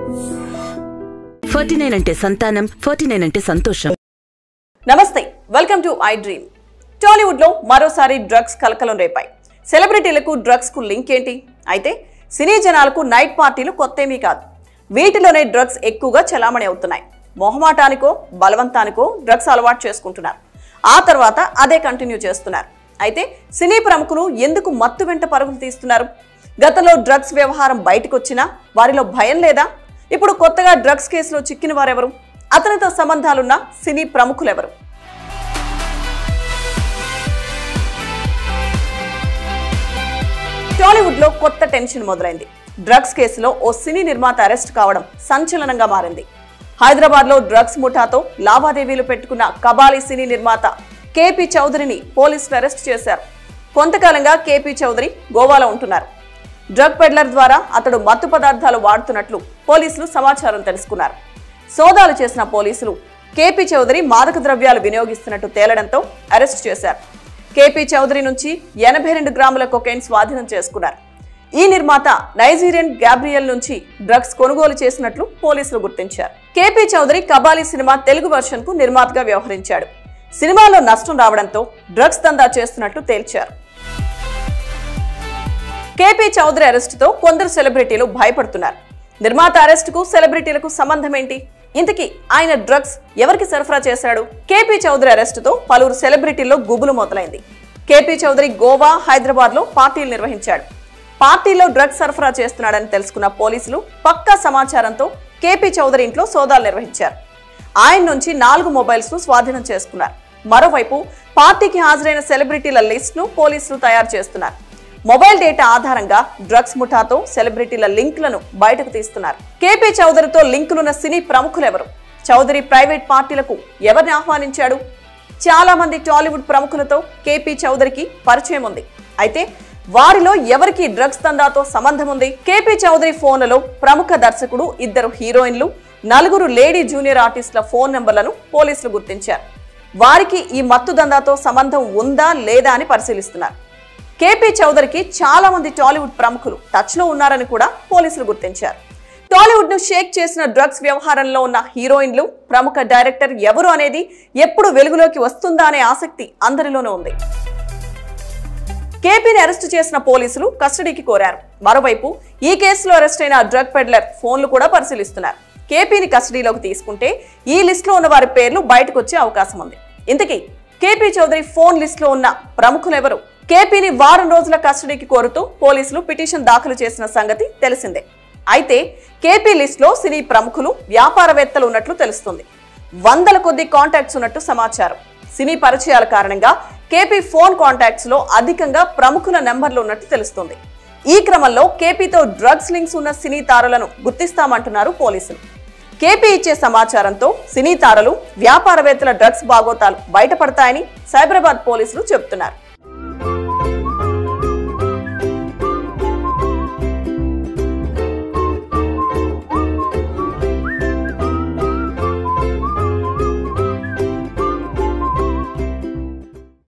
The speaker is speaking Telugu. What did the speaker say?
49 అంటే సంతానం, 49 అంటే సంతోషం. నమస్తే, welcome to I dream. Tollywood లో మరోసారి డ్రగ్స్ కలకలం రేపాయి. సెలబ్రిటీలకు డ్రగ్స్ కు లింక్ ఏంటి? అయితే సినీ జనాలకు నైట్ పార్టీలు కొత్తేమీ కాదు. వీటిలోనే డ్రగ్స్ ఎక్కువగా చలామణి అవుతున్నాయి. మొహమాటానికో బలవంతానికో డ్రగ్స్ అలవాటు చేసుకుంటున్నారు. ఆ తర్వాత అదే కంటిన్యూ చేస్తున్నారు. అయితే సినీ ప్రముఖులు ఎందుకు మత్తు వెంట పరుగులు తీస్తున్నారు? గతంలో డ్రగ్స్ వ్యవహారం బయటకొచ్చినా వారిలో భయం లేదా? ఇప్పుడు కొత్తగా డ్రగ్స్ కేసులో చిక్కిన వారెవరు? అతనితో సంబంధాలున్న సినీ ప్రముఖులెవరు? టాలీవుడ్ లో కొత్త టెన్షన్ మొదలైంది. డ్రగ్స్ కేసులో ఓ సినీ నిర్మాత అరెస్ట్ కావడం సంచలనంగా మారింది. హైదరాబాద్ లో డ్రగ్స్ ముఠాతో లావాదేవీలు పెట్టుకున్న కబాలీ సినీ నిర్మాత కేపీ చౌదరిని పోలీసులు అరెస్ట్ చేశారు. కొంతకాలంగా కేపీ చౌదరి గోవాలో ఉంటున్నారు. డ్రగ్ పెడ్లర్ ద్వారా అతడు మత్తు పదార్థాలు వాడుతున్నట్లు పోలీసులు సమాచారం తెలుసుకున్నారు. సోదాలు చేసిన పోలీసులు కేపీ చౌదరి మాదక ద్రవ్యాలు వినియోగిస్తున్నట్టు తేలడంతో అరెస్ట్ చేశారు. కేపీ చౌదరి నుంచి 82 గ్రాముల కొకైన్ స్వాధీనం చేసుకున్నారు. ఈ నిర్మాత నైజీరియన్ గ్యాబ్రియల్ నుంచి డ్రగ్స్ కొనుగోలు చేసినట్లు పోలీసులు గుర్తించారు. కేపీ చౌదరి కబాలీ సినిమా తెలుగు వర్షన్ కు నిర్మాతగా వ్యవహరించాడు. సినిమాలో నష్టం రావడంతో డ్రగ్స్ దందా చేస్తున్నట్లు తేల్చారు. కేపీ చౌదరి అరెస్టుతో కొందరు సెలబ్రిటీలు భయపడుతున్నారు. నిర్మాత అరెస్టుకు సెలబ్రిటీలకు సంబంధం ఏంటి? ఇంతకీ ఆయన డ్రగ్స్ ఎవరికి సరఫరా చేశాడు? కేపీ చౌదరి అరెస్టుతో పలువురు సెలబ్రిటీల్లో గుబులు మొదలైంది. కేపీ చౌదరి గోవా, హైదరాబాద్ లో పార్టీలు నిర్వహించాడు. పార్టీలో డ్రగ్స్ సరఫరా చేస్తున్నాడని తెలుసుకున్న పోలీసులు పక్కా సమాచారంతో కేపీ చౌదరి ఇంట్లో సోదాలు నిర్వహించారు. ఆయన నుంచి 4 మొబైల్స్ ను స్వాధీనం చేసుకున్నారు. మరోవైపు పార్టీకి హాజరైన సెలబ్రిటీల లిస్ట్ ను పోలీసులు తయారు చేస్తున్నారు. మొబైల్ డేటా ఆధారంగా డ్రగ్స్ ముఠాతో సెలబ్రిటీల లింకులను బయటకు తీస్తున్నారు. కేపీ చౌదరితో లింకులున్న సినీ ప్రముఖులెవరు? చౌదరి ప్రైవేట్ పార్టీలకు ఎవరిని ఆహ్వానించాడు? చాలా మంది టాలీవుడ్ ప్రముఖులతో కేపీ చౌదరికి పరిచయం ఉంది. అయితే వారిలో ఎవరికి డ్రగ్స్ దందాతో సంబంధం ఉంది? కేపీ చౌదరి ఫోన్లలో ప్రముఖ దర్శకుడు, 2 హీరోయిన్లు, 4 లేడీ జూనియర్ ఆర్టిస్టుల ఫోన్ నెంబర్లను పోలీసులు గుర్తించారు. వారికి ఈ మత్తు దందాతో సంబంధం ఉందా లేదా అని పరిశీలిస్తున్నారు. కేపీ చౌదరికి చాలా మంది టాలీవుడ్ ప్రముఖులు టచ్ లో ఉన్నారని కూడా పోలీసులు గుర్తించారు. టాలీవుడ్ ను షేక్ చేసిన డ్రగ్స్ వ్యవహారంలో ఉన్న హీరోయిన్లు, ప్రముఖ డైరెక్టర్ ఎవరు అనేది ఎప్పుడు వెలుగులోకి వస్తుందా అనే ఆసక్తి అందరిలోనూ ఉంది. కేపీని అరెస్టు చేసిన పోలీసులు కస్టడీకి కోరారు. మరోవైపు ఈ కేసులో అరెస్ట్ అయిన డ్రగ్ పెడ్లర్ ఫోన్లు కూడా పరిశీలిస్తున్నారు. కేపీని కస్టడీలోకి తీసుకుంటే ఈ లిస్ట్ లో ఉన్న వారి పేర్లు బయటకు వచ్చే అవకాశం ఉంది. ఇంతకీ కేపీ చౌదరి ఫోన్ లిస్ట్ లో ఉన్న ప్రముఖులెవరు? కేపీని వారం రోజుల కస్టడీకి కోరుతూ పోలీసులు పిటిషన్ దాఖలు చేసిన సంగతి తెలిసిందే. అయితే కేపీ లిస్ట్ లో సినీ ప్రముఖులు, వ్యాపారవేత్తలు ఉన్నట్లు తెలుస్తుంది. 100ల కొద్ది కాంటాక్ట్స్ ఉన్నట్టు సమాచారం. సినీ పరిచయాల కారణంగా కేపీ ఫోన్ కాంటాక్ట్స్ లో అధికంగా ప్రముఖుల నెంబర్లు ఉన్నట్టు తెలుస్తుంది. ఈ క్రమంలో కేపీతో డ్రగ్స్ లింక్స్ ఉన్న సినీ తారలను గుర్తిస్తామంటున్నారు పోలీసులు. కేపీ ఇచ్చే సమాచారంతో సినీ తారలు, వ్యాపారవేత్తల డ్రగ్స్ బాగోతాలు బయటపడతాయని సైబరాబాద్ పోలీసులు చెబుతున్నారు.